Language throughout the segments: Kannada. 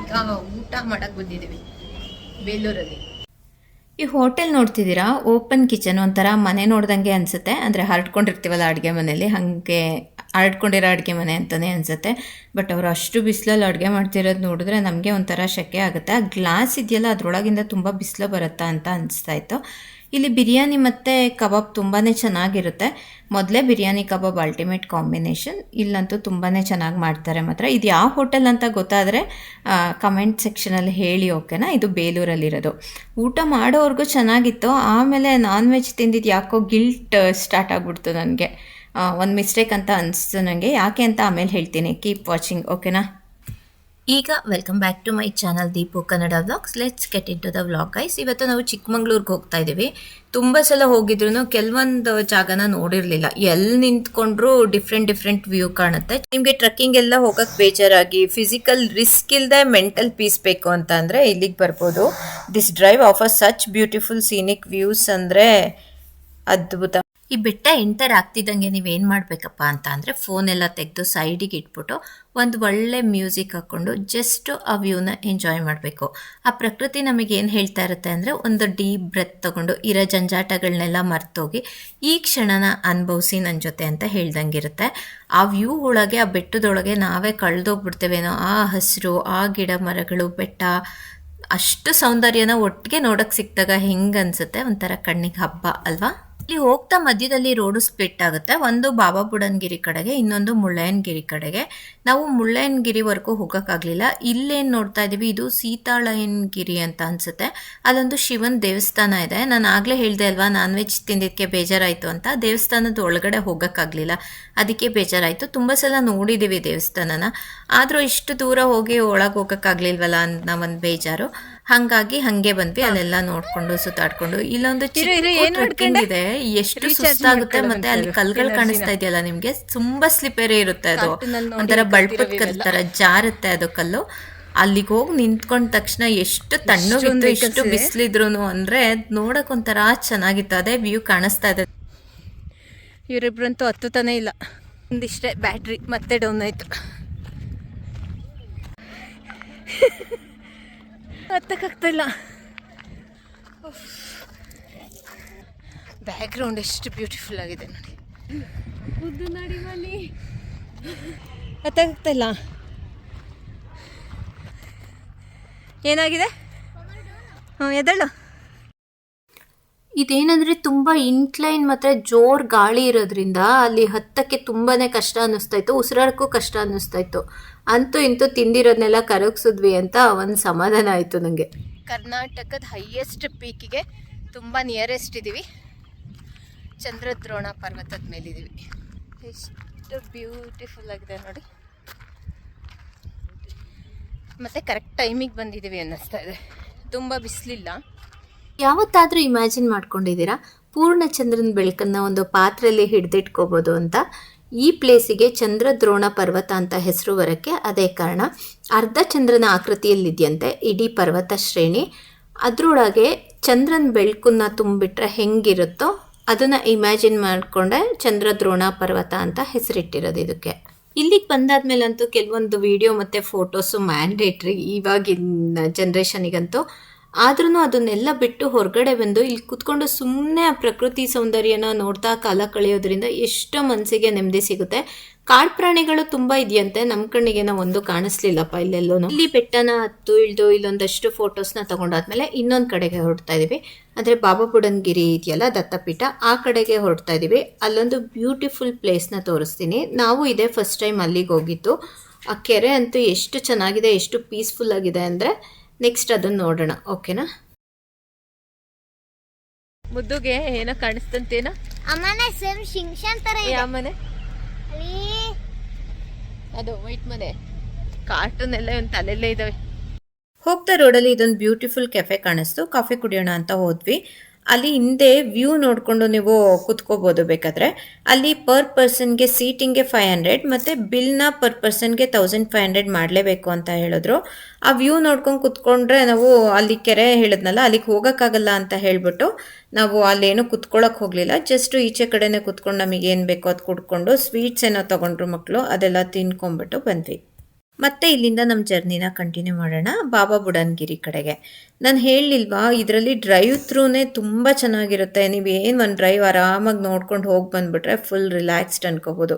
ಈಗ ಊಟ ಮಾಡಕ್ಕೆ ಬಂದಿದ್ದೀವಿ ಬೇಲೂರಲ್ಲಿ. ಈ ಹೋಟೆಲ್ ನೋಡ್ತಿದ್ದೀರಾ, ಓಪನ್ ಕಿಚನ್, ಒಂಥರ ಮನೆ ನೋಡ್ದಂಗೆ ಅನಿಸುತ್ತೆ. ಅಂದರೆ ಹರಡ್ಕೊಂಡಿರ್ತೀವಲ್ಲ ಅಡುಗೆ ಮನೇಲಿ, ಹಾಗೆ ಹರಡ್ಕೊಂಡಿರೋ ಅಡುಗೆ ಮನೆ ಅಂತಲೇ ಅನಿಸುತ್ತೆ. ಬಟ್ ಅವರು ಅಷ್ಟು ಬಿಸಿಲಲ್ಲಿ ಅಡುಗೆ ಮಾಡ್ತಿರೋದು ನೋಡಿದ್ರೆ ನಮಗೆ ಒಂಥರ ಶೆಕೆ ಆಗುತ್ತೆ. ಆ ಗ್ಲಾಸ್ ಇದೆಯಲ್ಲ ಅದರೊಳಗಿಂದ ತುಂಬ ಬಿಸಿಲು ಬರುತ್ತಾ ಅಂತ ಅನಿಸ್ತಾ ಇತ್ತು. ಇಲ್ಲಿ ಬಿರಿಯಾನಿ ಮತ್ತು ಕಬಾಬ್ ತುಂಬಾ ಚೆನ್ನಾಗಿರುತ್ತೆ. ಮೊದಲೇ ಬಿರಿಯಾನಿ ಕಬಾಬ್ ಅಲ್ಟಿಮೇಟ್ ಕಾಂಬಿನೇಷನ್. ಇಲ್ಲಂತೂ ತುಂಬಾ ಚೆನ್ನಾಗಿ ಮಾಡ್ತಾರೆ ಮಾತ್ರ. ಇದು ಯಾವ ಹೋಟೆಲ್ ಅಂತ ಗೊತ್ತಾದರೆ ಕಮೆಂಟ್ ಸೆಕ್ಷನಲ್ಲಿ ಹೇಳಿ, ಓಕೆನಾ. ಇದು ಬೇಲೂರಲ್ಲಿರೋದು. ಊಟ ಮಾಡೋವರೆಗೂ ಚೆನ್ನಾಗಿತ್ತು. ಆಮೇಲೆ ನಾನ್ ವೆಜ್ ತಿಂದಿದ್ದು ಯಾಕೋ ಗಿಲ್ಟ್ ಸ್ಟಾರ್ಟ್ ಆಗಿಬಿಡ್ತು ನನಗೆ. ಒಂದು ಮಿಸ್ಟೇಕ್ ಅಂತ ಅನಿಸ್ತು ನನಗೆ. ಯಾಕೆ ಅಂತ ಆಮೇಲೆ ಹೇಳ್ತೀನಿ. ಕೀಪ್ ವಾಚಿಂಗ್, ಓಕೆನಾ. ಈಗ welcome back to my channel Deepu Kannada vlogs. Let's get into the vlog guys. ಇವತ್ತು ನಾವು ಚಿಕ್ಕಮಂಗ್ಳೂರ್ಗೆ ಹೋಗ್ತಾ ಇದ್ದೀವಿ. ತುಂಬ ಸಲ ಹೋಗಿದ್ರು ಕೆಲವೊಂದು ಜಾಗನ ನೋಡಿರಲಿಲ್ಲ. ಎಲ್ಲಿ ನಿಂತ್ಕೊಂಡ್ರು ಡಿಫ್ರೆಂಟ್ ವ್ಯೂ ಕಾಣುತ್ತೆ. ನಿಮಗೆ ಟ್ರೆಕ್ಕಿಂಗ್ ಎಲ್ಲ ಹೋಗಕ್ಕೆ ಬೇಜಾರಾಗಿ ಫಿಸಿಕಲ್ ರಿಸ್ಕ್ ಇಲ್ಲದೆ ಮೆಂಟಲ್ ಪೀಸ್ ಬೇಕು ಅಂತ ಅಂದರೆ ಇಲ್ಲಿಗೆ ಬರ್ಬೋದು. This drive offer such beautiful scenic views ಅಂದರೆ ಅದ್ಭುತ. ಈ ಬೆಟ್ಟ ಎಂಟರ್ ಆಗ್ತಿದ್ದಂಗೆ ನೀವೇನು ಮಾಡಬೇಕಪ್ಪ ಅಂತ ಅಂದರೆ ಫೋನೆಲ್ಲ ತೆಗೆದು ಸೈಡಿಗೆ ಇಟ್ಬಿಟ್ಟು ಒಂದು ಒಳ್ಳೆ ಮ್ಯೂಸಿಕ್ ಹಾಕ್ಕೊಂಡು ಜಸ್ಟ್ ಆ ವ್ಯೂನ ಎಂಜಾಯ್ ಮಾಡಬೇಕು. ಆ ಪ್ರಕೃತಿ ನಮಗೆ ಏನು ಹೇಳ್ತಾ ಇರುತ್ತೆ ಅಂದರೆ ಒಂದು ಡೀಪ್ ಬ್ರೆತ್ ತೊಗೊಂಡು ಇರೋ ಜಂಜಾಟಗಳನ್ನೆಲ್ಲ ಮರ್ತೋಗಿ ಈ ಕ್ಷಣನ ಅನುಭವಿಸಿ ನನ್ನ ಜೊತೆ ಅಂತ ಹೇಳ್ದಂಗಿರುತ್ತೆ. ಆ ವ್ಯೂ ಒಳಗೆ, ಆ ಬೆಟ್ಟದೊಳಗೆ ನಾವೇ ಕಳೆದೋಗ್ಬಿಡ್ತೇವೇನೋ. ಆ ಹಸಿರು, ಆ ಗಿಡ ಮರಗಳು, ಬೆಟ್ಟ, ಅಷ್ಟು ಸೌಂದರ್ಯನ ಒಟ್ಟಿಗೆ ನೋಡೋಕ್ಕೆ ಸಿಕ್ಕಿದಾಗ ಹೆಂಗೆ ಅನಿಸುತ್ತೆ. ಒಂಥರ ಕಣ್ಣಿಗೆ ಹಬ್ಬ ಅಲ್ವಾ. ಇಲ್ಲಿ ಹೋಗ್ತಾ ಮಧ್ಯದಲ್ಲಿ ರೋಡು ಸ್ಪ್ಲಿಟ್ ಆಗುತ್ತೆ. ಒಂದು ಬಾಬಾ ಬುಡನ್ಗಿರಿ ಕಡೆಗೆ, ಇನ್ನೊಂದು ಮುಳ್ಳಯ್ಯನಗಿರಿ ಕಡೆಗೆ. ನಾವು ಮುಳ್ಳಯ್ಯನಗಿರಿವರೆಗೂ ಹೋಗೋಕ್ಕಾಗಲಿಲ್ಲ. ಇಲ್ಲೇನು ನೋಡ್ತಾ ಇದ್ದೀವಿ, ಇದು ಸೀತಾಳಯ್ಯನಗಿರಿ ಅಂತ ಅನಿಸುತ್ತೆ. ಅಲ್ಲೊಂದು ಶಿವನ ದೇವಸ್ಥಾನ ಇದೆ. ನಾನು ಆಗಲೇ ಹೇಳಿದೆ ಅಲ್ವಾ, ನಾನ್ ವೆಜ್ ತಿಂದಿದ್ದಕ್ಕೆ ಬೇಜಾರಾಯಿತು ಅಂತ. ದೇವಸ್ಥಾನದ ಒಳಗಡೆ ಹೋಗೋಕ್ಕಾಗಲಿಲ್ಲ, ಅದಕ್ಕೆ ಬೇಜಾರಾಯಿತು. ತುಂಬ ಸಲ ನೋಡಿದ್ದೀವಿ ದೇವಸ್ಥಾನನ, ಆದರೂ ಇಷ್ಟು ದೂರ ಹೋಗಿ ಒಳಗೆ ಹೋಗೋಕ್ಕಾಗಲಿಲ್ವಲ್ಲ ಅನ್ನೋ ಒಂದು ಬೇಜಾರು. ಹಾಗಾಗಿ ಹಂಗೆ ಬಂದ್ವಿ. ಅಲ್ಲೆಲ್ಲ ನೋಡ್ಕೊಂಡು ಸುತ್ತಾಡ್ಕೊಂಡು ಇಲ್ಲೊಂದು ಟ್ರೆಕ್ಕಿಂಗ್ ಇದೆ. ಎಷ್ಟು ಸುಸ್ತಾಗುತ್ತೆ. ಮತ್ತೆ ಅಲ್ಲಿ ಕಲ್ಗಳು ಕಾಣಿಸ್ತಾ ಇದೆಯಲ್ಲ ನಿಮ್ಗೆ, ತುಂಬಾ ಸ್ಲಿಪರಿ ಇರುತ್ತೆ. ಅದು ಒಂಥರ ಬಳ್ಪದ ಕಲ್ ತರ ಜಾರುತ್ತೆ ಅದು ಕಲ್ಲು. ಅಲ್ಲಿಗೆ ಹೋಗಿ ನಿಂತ್ಕೊಂಡ ತಕ್ಷಣ ಎಷ್ಟು ತಣ್ಣಗಿತ್ತು, ಎಷ್ಟು ಬಿಸಿಲಿದ್ರು ಅಂದ್ರೆ ನೋಡಕ್ ಒಂಥರ ಚೆನ್ನಾಗಿತ್ತು. ಅದೇ ವ್ಯೂ ಕಾಣಿಸ್ತಾ ಇದೆ. ಇವರಿಬ್ರಂತೂ ಹತ್ತುತ್ತಾನೆ ಇಲ್ಲ. ಒಂದಿಷ್ಟೇ ಬ್ಯಾಟ್ರಿ ಮತ್ತೆ ಡೌನ್ ಆಯ್ತು. ಹತ್ತಕ್ಕಾಗ್ತಾಯಿಲ್ಲ. ಬ್ಯಾಕ್ಗ್ರೌಂಡ್ ಎಷ್ಟು ಬ್ಯೂಟಿಫುಲ್ ಆಗಿದೆ ನೋಡಿ. ಹತ್ತಕ್ಕಾಗ್ತಾಯಿಲ್ಲ. ಏನಾಗಿದೆ? ಎದಳು. ಇದೇನಂದರೆ ತುಂಬ ಇನ್ಕ್ಲೈನ್ ಮತ್ತು ಜೋರು ಗಾಳಿ ಇರೋದ್ರಿಂದ ಅಲ್ಲಿ ಹತ್ತಕ್ಕೆ ತುಂಬಾ ಕಷ್ಟ ಅನ್ನಿಸ್ತಾ ಇತ್ತು. ಉಸಿರಾಡಕ್ಕೂ ಕಷ್ಟ ಅನ್ನಿಸ್ತಾ ಇತ್ತು. ಅಂತೂ ಇಂತೂ ತಿಂದಿರೋದನ್ನೆಲ್ಲ ಕರಗಿಸಿದ್ವಿ ಅಂತ ಒಂದು ಸಮಾಧಾನ ಆಯಿತು ನನಗೆ. ಕರ್ನಾಟಕದ ಹೈಯೆಸ್ಟ್ ಪೀಕಿಗೆ ತುಂಬ ನಿಯರೆಸ್ಟ್ ಇದ್ದೀವಿ. ಚಂದ್ರದ್ರೋಣ ಪರ್ವತದ ಮೇಲಿದ್ದೀವಿ. ಎಷ್ಟು ಬ್ಯೂಟಿಫುಲ್ ಆಗಿದೆ ನೋಡಿ. ಮತ್ತು ಕರೆಕ್ಟ್ ಟೈಮಿಗೆ ಬಂದಿದ್ದೀವಿ ಅನ್ನಿಸ್ತಾ ಇದೆ. ತುಂಬ ಬಿಸಿಲಿಲ್ಲ. ಯಾವತ್ತಾದರೂ ಇಮ್ಯಾಜಿನ್ ಮಾಡ್ಕೊಂಡಿದ್ದೀರಾ ಪೂರ್ಣಚಂದ್ರನ ಬೆಳಕನ್ನು ಒಂದು ಪಾತ್ರೆಯಲ್ಲಿ ಹಿಡಿದಿಟ್ಕೋಬೋದು ಅಂತ? ಈ ಪ್ಲೇಸಿಗೆ ಚಂದ್ರದ್ರೋಣ ಪರ್ವತ ಅಂತ ಹೆಸರು ಬರೋಕ್ಕೆ ಅದೇ ಕಾರಣ. ಅರ್ಧ ಚಂದ್ರನ ಆಕೃತಿಯಲ್ಲಿದೆಯಂತೆ ಇಡೀ ಪರ್ವತ ಶ್ರೇಣಿ. ಅದರೊಳಗೆ ಚಂದ್ರನ ಬೆಳಕನ್ನು ತುಂಬಿಟ್ರೆ ಹೆಂಗಿರುತ್ತೋ ಅದನ್ನು ಇಮ್ಯಾಜಿನ್ ಮಾಡಿಕೊಂಡೆ ಚಂದ್ರದ್ರೋಣ ಪರ್ವತ ಅಂತ ಹೆಸರಿಟ್ಟಿರೋದು ಇದಕ್ಕೆ. ಇಲ್ಲಿಗೆ ಬಂದಾದ್ಮೇಲಂತೂ ಕೆಲವೊಂದು ವಿಡಿಯೋ ಮತ್ತು ಫೋಟೋಸು ಮ್ಯಾಂಡೇಟ್ರಿ ಇವಾಗಿನ ಜನ್ರೇಷನಿಗಂತೂ. ಆದ್ರೂ ಅದನ್ನೆಲ್ಲ ಬಿಟ್ಟು ಹೊರಗಡೆ ಬಂದು ಇಲ್ಲಿ ಕೂತ್ಕೊಂಡು ಸುಮ್ಮನೆ ಆ ಪ್ರಕೃತಿ ಸೌಂದರ್ಯನ ನೋಡ್ತಾ ಕಾಲ ಕಳೆಯೋದ್ರಿಂದ ಎಷ್ಟೋ ಮನಸ್ಸಿಗೆ ನೆಮ್ಮದಿ ಸಿಗುತ್ತೆ. ಕಾಡು ಪ್ರಾಣಿಗಳು ತುಂಬ ಇದೆಯಂತೆ, ನಮ್ಮ ಕಣ್ಣಿಗೆ ಒಂದು ಕಾಣಿಸ್ಲಿಲ್ಲಪ್ಪ ಇಲ್ಲೆಲ್ಲೂ. ಇಲ್ಲಿ ಬೆಟ್ಟನ ಹತ್ತು ಇಳಿದು ಇಲ್ಲೊಂದಷ್ಟು ಫೋಟೋಸ್ನ ತೊಗೊಂಡಾದ್ಮೇಲೆ ಇನ್ನೊಂದು ಕಡೆಗೆ ಹೊರಡ್ತಾ ಇದ್ದೀವಿ. ಅಂದರೆ ಬಾಬಾ ಬುಡನ್ಗಿರಿ ಇದೆಯಲ್ಲ ದತ್ತಪೀಠ, ಆ ಕಡೆಗೆ ಹೊರಡ್ತಾ ಇದ್ದೀವಿ. ಅಲ್ಲೊಂದು ಬ್ಯೂಟಿಫುಲ್ ಪ್ಲೇಸ್ನ ತೋರಿಸ್ತೀನಿ. ನಾವು ಇದೇ ಫಸ್ಟ್ ಟೈಮ್ ಅಲ್ಲಿಗೆ ಹೋಗಿದ್ದು. ಆ ಕೆರೆ ಅಂತೂ ಎಷ್ಟು ಚೆನ್ನಾಗಿದೆ, ಎಷ್ಟು ಪೀಸ್ಫುಲ್ ಆಗಿದೆ ಅಂದರೆ ನೆಕ್ಸ್ಟ್ ಅದನ್ನು ನೋಡೋಣ, ಓಕೆನಾ. ಮುದ್ದುಗೆ ಏನೋ ಕಾಣಿಸ್ತಂತೇನೋ. ಅಮ್ಮನೆ ಸೇಮ್ ಶಿಂಕ್ಷನ್ ತರ ಇದೆ. ಯಾವ ಮನೆ ಅಲ್ಲಿ ಅದು ವೈಟ್ ಮನೆ. ಕಾರ್ಟೂನ್ ಎಲ್ಲ ಒಂದು ತಲೆಲ್ಲೇ ಇದಾವೆ. ಹೋಗ್ತಾ ರೋಡಲ್ಲಿ ಇದೊಂದು ಬ್ಯೂಟಿಫುಲ್ ಕೆಫೆ ಕಾಣಿಸ್ತು. ಕಾಫಿ ಕುಡಿಯೋಣ ಅಂತ ಹೋದ್ವಿ. ಅಲ್ಲಿ ಹಿಂದೆ ವ್ಯೂ ನೋಡಿಕೊಂಡು ನೀವು ಕುತ್ಕೋಬೋದು ಬೇಕಾದರೆ. ಅಲ್ಲಿ ಪರ್ ಪರ್ಸನ್ಗೆ ಸೀಟಿಂಗ್ಗೆ 500 ಮತ್ತು ಬಿಲ್ನ ಪರ್ ಪರ್ಸನ್ಗೆ 1500 ಮಾಡಲೇಬೇಕು ಅಂತ ಹೇಳಿದ್ರು. ಆ ವ್ಯೂ ನೋಡ್ಕೊಂಡು ಕುತ್ಕೊಂಡ್ರೆ ನಾವು ಅಲ್ಲಿ ಕೆರೆ ಹೇಳಿದ್ನಲ್ಲ ಅಲ್ಲಿಗೆ ಹೋಗೋಕ್ಕಾಗಲ್ಲ ಅಂತ ಹೇಳಿಬಿಟ್ಟು ನಾವು ಅಲ್ಲೇನು ಕುತ್ಕೊಳ್ಳೋಕೆ ಹೋಗಲಿಲ್ಲ. ಜಸ್ಟ್ ಈಚೆ ಕಡೆನೇ ಕುತ್ಕೊಂಡು ನಮಗೇನು ಬೇಕೋ ಅದು ಕುಡ್ಕೊಂಡು ಸ್ವೀಟ್ಸ್ ಏನೋ ತೊಗೊಂಡ್ರು ಮಕ್ಕಳು, ಅದೆಲ್ಲ ತಿನ್ಕೊಂಬಿಟ್ಟು ಬಂದ್ವಿ. ಮತ್ತೆ ಇಲ್ಲಿಂದ ನಮ್ಮ ಜರ್ನಿನ ಕಂಟಿನ್ಯೂ ಮಾಡೋಣ ಬಾಬಾ ಬುಡನ್ಗಿರಿ ಕಡೆಗೆ. ನಾನು ಹೇಳಲಿಲ್ವಾ, ಇದರಲ್ಲಿ ಡ್ರೈವ್ ಥ್ರೂನೇ ತುಂಬ ಚೆನ್ನಾಗಿರುತ್ತೆ. ನೀವು ಏನು ಒಂದು ಡ್ರೈವ್ ಆರಾಮಾಗಿ ನೋಡ್ಕೊಂಡು ಹೋಗಿ ಬಂದುಬಿಟ್ರೆ ಫುಲ್ ರಿಲ್ಯಾಕ್ಸ್ಡ್ ಅನ್ಕೋಬೋದು.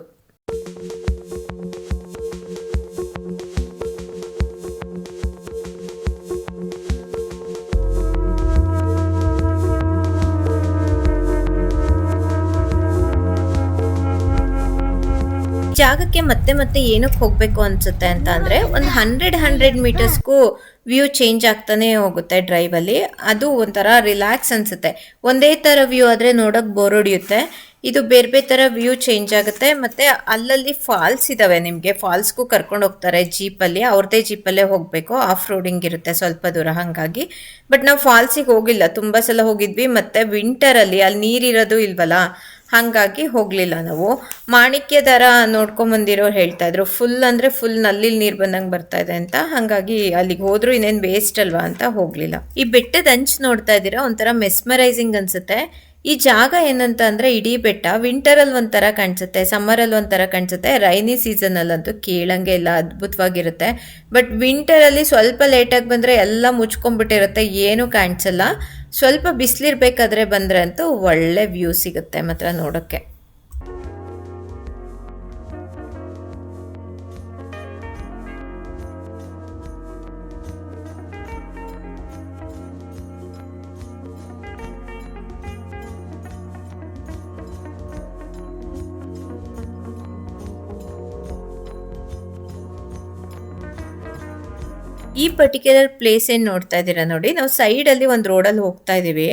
ಜಾಗಕ್ಕೆ ಮತ್ತೆ ಮತ್ತೆ ಏನಕ್ಕೆ ಹೋಗಬೇಕು ಅನ್ಸುತ್ತೆ ಅಂತ ಅಂದರೆ, ಒಂದು 100 ಮೀಟರ್ಸ್ಗೂ ವ್ಯೂ ಚೇಂಜ್ ಆಗ್ತಾನೆ ಹೋಗುತ್ತೆ ಡ್ರೈವಲ್ಲಿ. ಅದು ಒಂಥರ ರಿಲ್ಯಾಕ್ಸ್ ಅನಿಸುತ್ತೆ. ಒಂದೇ ಥರ ವ್ಯೂ ಆದರೆ ನೋಡೋಕೆ ಬೋರ್ ಹೊಡಿಯುತ್ತೆ. ಇದು ಬೇರೆ ಬೇರೆ ಥರ ವ್ಯೂ ಚೇಂಜ್ ಆಗುತ್ತೆ. ಮತ್ತು ಅಲ್ಲಲ್ಲಿ ಫಾಲ್ಸ್ ಇದ್ದಾವೆ, ನಿಮಗೆ ಫಾಲ್ಸ್ಗೂ ಕರ್ಕೊಂಡು ಹೋಗ್ತಾರೆ ಜೀಪಲ್ಲಿ. ಅವ್ರದ್ದೇ ಜೀಪಲ್ಲೇ ಹೋಗಬೇಕು, ಆಫ್ ರೋಡಿಂಗ್ ಇರುತ್ತೆ ಸ್ವಲ್ಪ ದೂರ ಹಾಗಾಗಿ. ಬಟ್ ನಾವು ಫಾಲ್ಸಿಗೆ ಹೋಗಿಲ್ಲ, ತುಂಬ ಸಲ ಹೋಗಿದ್ವಿ. ಮತ್ತು ವಿಂಟರಲ್ಲಿ ಅಲ್ಲಿ ನೀರಿರೋದು ಇಲ್ವಲ್ಲ, ಹಾಗಾಗಿ ಹೋಗಲಿಲ್ಲ ನಾವು. ಮಾಣಿಕ್ಯ ದರ ನೋಡ್ಕೊಂಬಂದಿರೋರು ಹೇಳ್ತಾ ಇದ್ರು ಫುಲ್ ಅಂದರೆ ಫುಲ್ ನಲ್ಲಿ ನೀರು ಬಂದಂಗೆ ಬರ್ತಾ ಇದೆ ಅಂತ. ಹಾಗಾಗಿ ಅಲ್ಲಿಗೆ ಹೋದ್ರು ಇನ್ನೇನು ವೇಸ್ಟ್ ಅಲ್ವಾ ಅಂತ ಹೋಗಲಿಲ್ಲ. ಈ ಬೆಟ್ಟದ ಅಂಚು ನೋಡ್ತಾ ಇದ್ದೀರಾ, ಒಂಥರ ಮೆಸ್ಮರೈಸಿಂಗ್ ಅನ್ಸುತ್ತೆ. ಈ ಜಾಗ ಏನಂತ ಅಂದರೆ, ಇಡೀ ಬೆಟ್ಟ ವಿಂಟರಲ್ಲಿ ಒಂಥರ ಕಾಣಿಸುತ್ತೆ, ಸಮ್ಮರಲ್ಲಿ ಒಂಥರ ಕಾಣಿಸುತ್ತೆ, ರೈನಿ ಸೀಸನಲ್ಲಂತೂ ಕೇಳಂಗೆ ಇಲ್ಲ, ಅದ್ಭುತವಾಗಿರುತ್ತೆ. ಬಟ್ ವಿಂಟರಲ್ಲಿ ಸ್ವಲ್ಪ ಲೇಟಾಗಿ ಬಂದರೆ ಎಲ್ಲ ಮುಚ್ಕೊಂಡ್ಬಿಟ್ಟಿರುತ್ತೆ, ಏನೂ ಕಾಣಿಸಲ್ಲ. ಸ್ವಲ್ಪ ಬಿಸಿಲಿರ್ಬೇಕಾದ್ರೆ ಬಂದರೆ ಅಂತೂ ಒಳ್ಳೆ ವ್ಯೂ ಸಿಗುತ್ತೆ ಮಾತ್ರ ನೋಡೋಕ್ಕೆ. ಈ ಪರ್ಟಿಕ್ಯುಲರ್ ಪ್ಲೇಸ್ ಏನು ನೋಡ್ತಾ ಇದ್ದೀರಾ ನೋಡಿ, ನಾವು ಸೈಡಲ್ಲಿ ಒಂದು ರೋಡಲ್ಲಿ ಹೋಗ್ತಾ ಇದ್ದೀವಿ.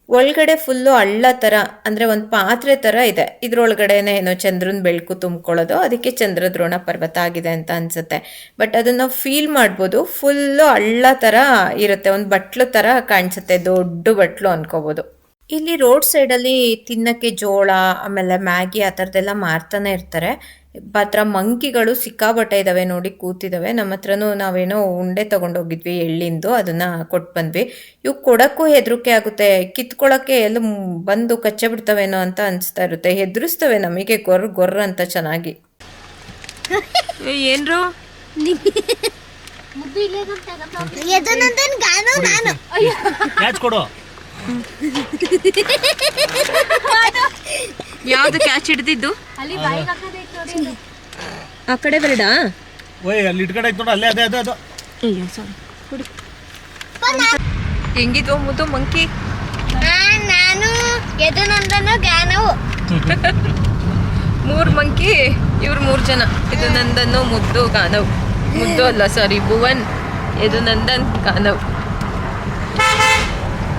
ಒಳಗಡೆ ಫುಲ್ಲು ಹಳ್ಳ ಥರ, ಅಂದರೆ ಒಂದು ಪಾತ್ರೆ ಥರ ಇದೆ. ಇದ್ರೊಳಗಡೆನೇ ಏನೋ ಚಂದ್ರನ ಬೆಳಕು ತುಂಬ್ಕೊಳ್ಳೋದು, ಅದಕ್ಕೆ ಚಂದ್ರದ್ರೋಣ ಪರ್ವತ ಆಗಿದೆ ಅಂತ ಅನಿಸುತ್ತೆ. ಬಟ್ ಅದನ್ನು ನಾವು ಫೀಲ್ ಮಾಡ್ಬೋದು, ಫುಲ್ಲು ಹಳ್ಳ ಥರ ಇರುತ್ತೆ, ಒಂದು ಬಟ್ಲು ಥರ ಕಾಣಿಸುತ್ತೆ, ದೊಡ್ಡ ಬಟ್ಲು ಅನ್ಕೋಬೋದು. ಇಲ್ಲಿ ರೋಡ್ ಸೈಡಲ್ಲಿ ತಿನ್ನಕ್ಕೆ ಜೋಳ ಆಮೇಲೆ ಮ್ಯಾಗಿ ಆ ಥರದ್ದೆಲ್ಲ ಮಾರ್ತಾನೆ ಇರ್ತಾರೆ. ಹತ್ರ ಮಂಕಿಗಳು ಸಿಕ್ಕಾಬಟ್ಟೆ ಇದ್ದಾವೆ ನೋಡಿ, ಕೂತಿದ್ದಾವೆ. ನಮ್ಮ ಹತ್ರನೂ ನಾವೇನೋ ಉಂಡೆ ತೊಗೊಂಡೋಗಿದ್ವಿ ಎಳ್ಳಿಂದು, ಅದನ್ನು ಕೊಟ್ಟು ಬಂದ್ವಿ. ಇವು ಕೊಡೋಕ್ಕೂ ಹೆದರಿಕೆ ಆಗುತ್ತೆ, ಕಿತ್ಕೊಳ್ಳೋಕ್ಕೆ ಎಲ್ಲ ಬಂದು ಕಚ್ಚೆ ಬಿಡ್ತವೇನೋ ಅಂತ ಅನಿಸ್ತಾ ಇರುತ್ತೆ. ಹೆದರಿಸ್ತವೆ ನಮಗೆ ಗೊರ್ರ ಅಂತ ಚೆನ್ನಾಗಿ. ಏನ್ರು ಯಾವ್ದು ಕ್ಯಾಚ್ ಹಿಡ್ದಿದ್ದು? ಆ ಕಡೆ ಬೇಡ, ಅಲ್ಲಿ ಇಟ್ಕಡೆ ಐತ್ ನೋಡು, ಅಲ್ಲೇ ಅದೇ ಅದೇ ಅದು. ಅಯ್ಯೋ ಸಾರಿ. ಹೆಂಗಿದ್ವು ಮುದ್ದು ಮಂಕಿ? ನಾನು ಎದು ನಂದನು ಗಾನವು 3 ಮಂಕಿ, ಇವ್ರು 3 ಜನ. ಇದು ನಂದನ್ನು, ಮುದ್ದು, ಗಾನವ್. ಮುದ್ದು ಅಲ್ಲ ಸಾರಿ, ಭುವನ್, ಇದು ನಂದನ್, ಗಾನವ್.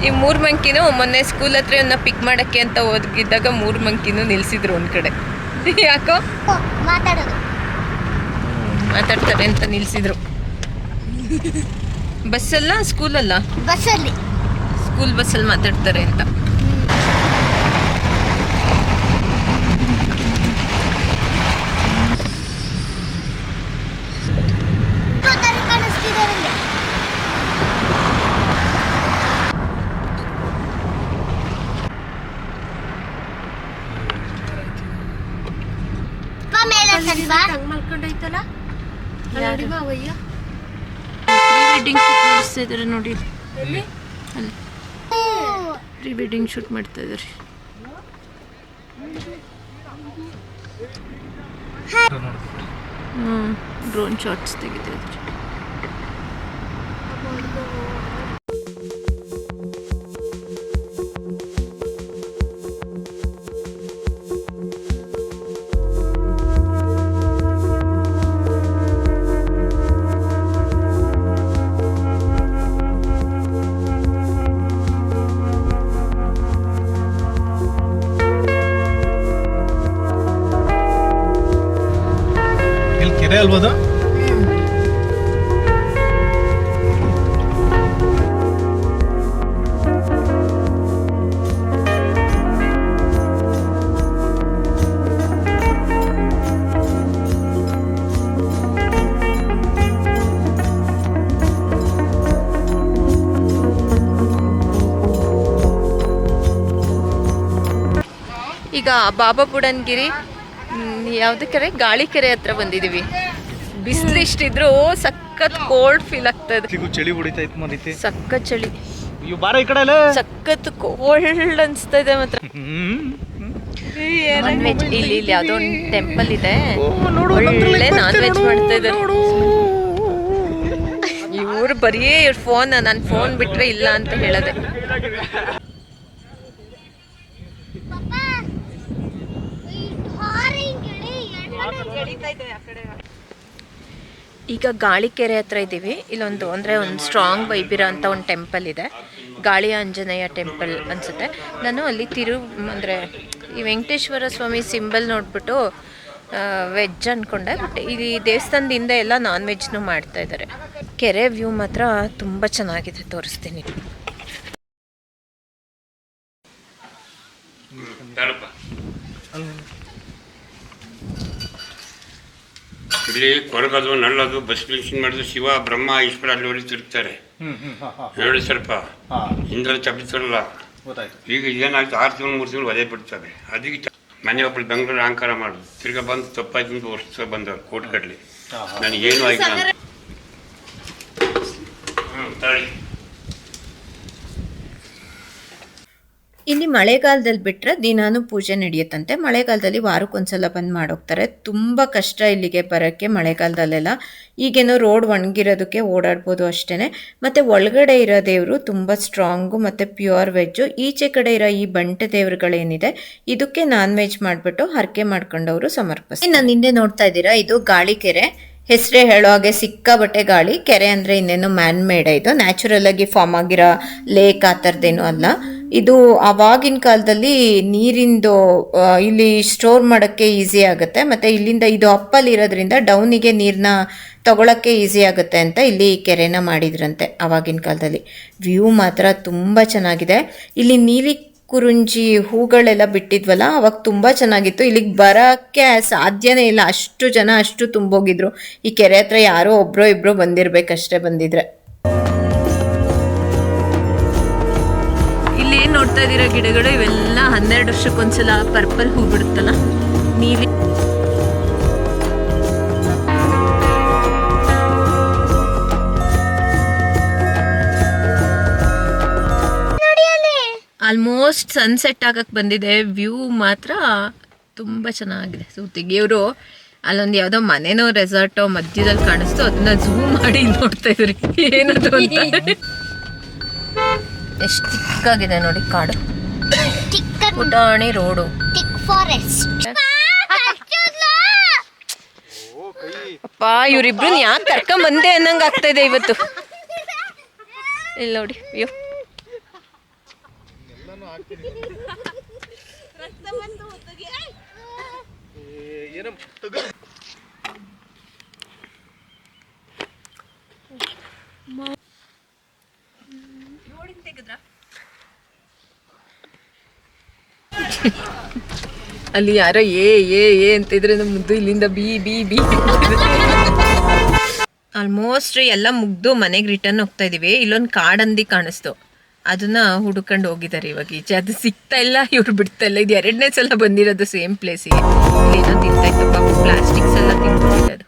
ಈ 3 ಮಂಕಿನೂ ಮೊನ್ನೆ ಸ್ಕೂಲ್ ಹತ್ರ ಇವನ್ನ ಪಿಕ್ ಮಾಡೋಕ್ಕೆ ಅಂತ ಹೋಗಿದ್ದಾಗ 3 ಮಂಕಿನೂ ನಿಲ್ಸಿದ್ರು ಒಂದು ಕಡೆ. ಯಾಕೋ ಮಾತಾಡ್ತಾರೆ ಅಂತ ನಿಲ್ಸಿದ್ರು. ಬಸ್ಸಲ್ಲ ಸ್ಕೂಲಲ್ಲ? ಬಸ್ಸಲ್ಲಿ, ಸ್ಕೂಲ್ ಬಸ್ಸಲ್ಲಿ ಮಾತಾಡ್ತಾರೆ ಅಂತ. ನೋಡಿ, ಪ್ರೀ ವೆಡ್ಡಿಂಗ್ ಶೂಟ್ ಮಾಡ್ತಾ ಇದ್ದಾರೆ. ಡ್ರೋನ್ ಶಾಟ್ಸ್ ತೆಗಿತಾ ಇದ್ದಾರೆ. ಕೆರೆ ಅಲ್ಬೋದು. ಈಗ ಬಾಬಾ ಬುಡನ್ಗಿರಿ ಯಾವ್ದು ಕೆರೆ, ಗಾಳಿ ಕೆರೆ ಹತ್ರ ಬಂದಿದ್ದೀವಿ. ಬಿಸಿಲು ಇಷ್ಟಿದ್ರು ಸಖತ್ ಕೋಲ್ಡ್ ಫೀಲ್ ಆಗ್ತಾ ಇದೆ. ಚಳಿ ಹೊಡಿತಾ ಇತ್ತು ಮರೀತಿ. ಸಖತ್ ಚಳಿ. ಇವ್ ಬಾರ ಈ ಕಡೆ ಸಖತ್ ಕೋಲ್ಡ್ ಅನ್ಸ್ತಾ ಇದೆ ಮಾತ್ರ. ನಾನ್ ವೆಜ್ ಇಲ್ಲಿ ಯಾವ್ದೋ ಒಂದು ಟೆಂಪಲ್ ಇದೆ, ಒಳ್ಳೆ ನಾನ್ ವೆಜ್ ಮಾಡ್ತಾ ಇದ್ದಾರೆ ಇವ್ರು. ಬರೀ ಇವ್ರ ಫೋನ್, ನನ್ನ ಫೋನ್ ಬಿಟ್ರೆ ಇಲ್ಲ ಅಂತ ಹೇಳದೆ. ಈಗ ಗಾಳಿಕೆರೆ ಹತ್ರ ಇದ್ದೀವಿ. ಇಲ್ಲೊಂದು ಅಂದರೆ ಒಂದು ಸ್ಟ್ರಾಂಗ್ ವೈಬಿರ ಅಂತ ಒಂದು ಟೆಂಪಲ್ ಇದೆ, ಗಾಳಿ ಆಂಜನೇಯ ಟೆಂಪಲ್ ಅನಿಸುತ್ತೆ. ನಾನು ಅಲ್ಲಿ ಅಂದರೆ ಈ ವೆಂಕಟೇಶ್ವರ ಸ್ವಾಮಿ ಸಿಂಬಲ್ ನೋಡ್ಬಿಟ್ಟು ವೆಜ್ ಅಂದ್ಕೊಂಡೆ, ಬಟ್ ಇಲ್ಲಿ ದೇವಸ್ಥಾನದಿಂದ ಎಲ್ಲ ನಾನ್ ವೆಜ್ನು ಮಾಡ್ತಾ ಇದ್ದಾರೆ. ಕೆರೆ ವ್ಯೂ ಮಾತ್ರ ತುಂಬ ಚೆನ್ನಾಗಿದೆ, ತೋರಿಸ್ತೀನಿ. ಇಲ್ಲಿ ಕೊರಗದು ನಳ್ಳದು ಬಸ್ ಫಿನಿಶಿಂಗ್ ಮಾಡಿದ್ರು ಶಿವ ಬ್ರಹ್ಮ ಈಶ್ವರ ಅಲ್ಲಿ ತಿರುಗ್ತಾರೆ ನೋಡಿ. ಸ್ವಲ್ಪ ಹಿಂದೆಲ್ಲ ಚಪ್ಪಿಸಲ್ಲ. ಈಗ ಏನಾಯ್ತು 6 ತಿಂಗಳು 3 ತಿಂಗಳು ಒದೆ ಬಿಡ್ತಾರೆ. ಅದಕ್ಕೆ ಮನೆ ಒಬ್ಬಳು ಬೆಂಗಳೂರು ಅಹಂಕಾರ ಮಾಡೋದು, ತಿರ್ಗಾ ಬಂದು ತಪ್ಪಾಯ್ತು ವರ್ಷ ಬಂದವ್ರು ಕೋಟ್ ಕಡ್ಲಿ. ನನಗೇನು ಆಯ್ತು ತಾಳಿ. ಇಲ್ಲಿ ಮಳೆಗಾಲದಲ್ಲಿ ಬಿಟ್ಟರೆ ದಿನಾನು ಪೂಜೆ ನಡೆಯುತ್ತಂತೆ. ಮಳೆಗಾಲದಲ್ಲಿ ವಾರಕ್ಕೊಂದ್ಸಲ ಬಂದು ಮಾಡೋಗ್ತಾರೆ. ತುಂಬ ಕಷ್ಟ ಇಲ್ಲಿಗೆ ಬರೋಕ್ಕೆ ಮಳೆಗಾಲದಲ್ಲೆಲ್ಲ. ಈಗೇನೋ ರೋಡ್ ಒಣಗಿರೋದಕ್ಕೆ ಓಡಾಡ್ಬೋದು ಅಷ್ಟೇ. ಮತ್ತು ಒಳಗಡೆ ಇರೋ ದೇವರು ತುಂಬ ಸ್ಟ್ರಾಂಗು ಮತ್ತು ಪ್ಯೂರ್ ವೆಜ್ಜು. ಈಚೆ ಕಡೆ ಇರೋ ಈ ಬಂಟೆ ದೇವರುಗಳೇನಿದೆ ಇದಕ್ಕೆ ನಾನ್ ವೆಜ್ ಮಾಡಿಬಿಟ್ಟು ಹರಕೆ ಮಾಡ್ಕೊಂಡವರು ಸಮರ್ಪಿಸ್ತಾರೆ. ನಾನು ಹಿಂದೆ ನೋಡ್ತಾ ಇದ್ದೀರಾ, ಇದು ಗಾಳಿಕೆರೆ. ಹೆಸರೇ ಹೇಳೋ ಹಾಗೆ ಸಿಕ್ಕಾಬಟ್ಟೆ ಗಾಳಿ. ಕೆರೆ ಅಂದರೆ ಇನ್ನೇನು ಮ್ಯಾನ್ ಮೇಡ್, ಇದು ನ್ಯಾಚುರಲ್ ಆಗಿ ಫಾರ್ಮ್ ಆಗಿರೋ ಲೇಕ್ ಆ ಥರದ್ದೇನು ಅಲ್ಲ. ಇದು ಆವಾಗಿನ ಕಾಲದಲ್ಲಿ ನೀರಿಂದು ಇಲ್ಲಿ ಸ್ಟೋರ್ ಮಾಡೋಕ್ಕೆ ಈಸಿ ಆಗುತ್ತೆ. ಮತ್ತು ಇಲ್ಲಿಂದ ಇದು ಅಪ್ಪಲ್ಲಿ ಇರೋದ್ರಿಂದ ಡೌನಿಗೆ ನೀರನ್ನ ತಗೊಳಕ್ಕೆ ಈಸಿ ಆಗುತ್ತೆ ಅಂತ ಇಲ್ಲಿ ಕೆರೆನ ಮಾಡಿದ್ರಂತೆ ಆವಾಗಿನ ಕಾಲದಲ್ಲಿ. ವ್ಯೂ ಮಾತ್ರ ತುಂಬ ಚೆನ್ನಾಗಿದೆ. ಇಲ್ಲಿ ನೀಲಿ ಕುರುಂಜಿ ಹೂಗಳೆಲ್ಲ ಬಿಟ್ಟಿದ್ವಲ್ಲ, ಅವಾಗ ತುಂಬ ಚೆನ್ನಾಗಿತ್ತು. ಇಲ್ಲಿಗೆ ಬರೋಕ್ಕೆ ಸಾಧ್ಯನೇ ಇಲ್ಲ, ಅಷ್ಟು ಜನ ಅಷ್ಟು ತುಂಬೋಗಿದ್ರು. ಈ ಕೆರೆ ಹತ್ರ ಯಾರೋ ಒಬ್ಬರೋ ಇಬ್ಬರು ಬಂದಿರಬೇಕಷ್ಟೇ ಬಂದಿದ್ರೆ. ಇಲ್ಲಿ ಏನು ನೋಡ್ತಾ ಇದ್ದೀರಾ ಗಿಡಗಳು, ಇವೆಲ್ಲ 12 ವರ್ಷಕ್ಕೊಂದ್ಸಲ ಪರ್ಪಲ್ ಹೂ ಬಿಡುತ್ತಲ್ಲ, ನೀಲಿ. ಆಲ್ಮೋಸ್ಟ್ ಸನ್ಸೆಟ್ ಆಗಕ್ಕೆ ಬಂದಿದೆ. ವ್ಯೂ ಮಾತ್ರ ತುಂಬ ಚೆನ್ನಾಗಿದೆ. ಸುತ್ತಿಗೆ ಇವರು ಅಲ್ಲೊಂದು ಯಾವುದೋ ಮನೆನೋ ರೆಸಾರ್ಟೋ ಮಧ್ಯದಲ್ಲಿ ಕಾಣಿಸ್ತು, ಅದನ್ನ ಝೂಮ್ ಮಾಡಿ ನೋಡ್ತಾ ಇದ್ರಿ ಏನದು ಅಂತ. ಎಷ್ಟು ಚಿಕ್ಕಾಗಿದೆ ನೋಡಿ ಕಾಡು, ಪುಟಾಣಿ ರೋಡು. ಅಪ್ಪ ಇವರಿಬ್ರು ಯಾಕೆ ಕರ್ಕೊಂಬಂದೆ ಅನ್ನಂಗೆ ಆಗ್ತಾ ಇದೆ ಇವತ್ತು. ಇಲ್ಲಿ ನೋಡಿ ವ್ಯೂ. ಅಲ್ಲಿ ಯಾರೋ ಏ ಅಂತಿದ್ರೆ ನಮ್ಮ ಮುದ್ದು ಇಲ್ಲಿಂದ ಬಿ ಬಿ ಬಿ. ಆಲ್ಮೋಸ್ಟ್ ಎಲ್ಲ ಮುಗ್ದು ಮನೆಗೆ ರಿಟರ್ನ್ ಹೋಗ್ತಾ ಇದೀವಿ. ಇಲ್ಲೊಂದು ಕಾಡಂದಿ ಕಾಣಿಸ್ತು, ಅದನ್ನ ಹುಡುಕೊಂಡು ಹೋಗಿದ್ದಾರೆ ಇವಾಗ ಈಚೆ. ಅದು ಸಿಗ್ತಾ ಇಲ್ಲ, ಇವ್ರು ಬಿಡ್ತಾ ಇಲ್ಲ. ಇದು 2ನೇ ಸಲ ಬಂದಿರೋದು ಸೇಮ್ ಪ್ಲೇಸಿಗೆ. ಇಲ್ಲೇನೋ ತಿಂತಾ ಇತ್ತು ಪಾಪ, ಪ್ಲಾಸ್ಟಿಕ್ಸ್ ಎಲ್ಲ ತಿಂದ್ಬಿಟ್ಟಿರೋದು.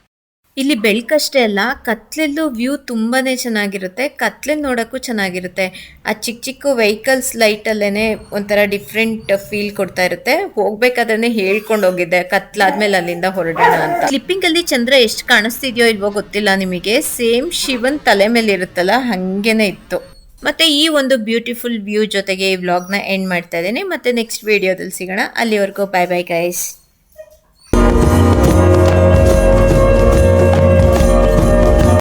ಇಲ್ಲಿ ಬೆಳಕಷ್ಟೇ ಅಲ್ಲ, ಕತ್ಲೆಲ್ಲೂ ವ್ಯೂ ತುಂಬಾ ಚೆನ್ನಾಗಿರುತ್ತೆ. ಕತ್ಲೆಲ್ಲಿ ನೋಡೋಕ್ಕೂ ಚೆನ್ನಾಗಿರುತ್ತೆ. ಆ ಚಿಕ್ಕ ಚಿಕ್ಕ ವೆಹಿಕಲ್ಸ್ ಲೈಟಲ್ಲೇ ಒಂಥರ ಡಿಫ್ರೆಂಟ್ ಫೀಲ್ ಕೊಡ್ತಾ ಇರುತ್ತೆ. ಹೋಗ್ಬೇಕಾದ್ರೆ ಹೇಳ್ಕೊಂಡು ಹೋಗಿದ್ದೆ ಕತ್ಲಾದ್ಮೇಲೆ ಅಲ್ಲಿಂದ ಹೊರಡೋಣ ಅಂತ. ಕ್ಲಿಪ್ಪಿಂಗಲ್ಲಿ ಚಂದ್ರ ಎಷ್ಟು ಕಾಣಿಸ್ತಿದ್ಯೋ ಇಲ್ವೋ ಗೊತ್ತಿಲ್ಲ ನಿಮಗೆ, ಸೇಮ್ ಶಿವನ್ ತಲೆ ಮೇಲೆ ಇರುತ್ತಲ್ಲ ಹಂಗೇನೆ ಇತ್ತು. ಮತ್ತು ಈ ಒಂದು ಬ್ಯೂಟಿಫುಲ್ ವ್ಯೂ ಜೊತೆಗೆ ಈ ವ್ಲಾಗ್ನ ಎಂಡ್ ಮಾಡ್ತಾ ಇದ್ದೇನೆ. ಮತ್ತೆ ನೆಕ್ಸ್ಟ್ ವಿಡಿಯೋದಲ್ಲಿ ಸಿಗೋಣ. ಅಲ್ಲಿವರೆಗೂ ಬೈ ಬೈ ಗೈಸ್.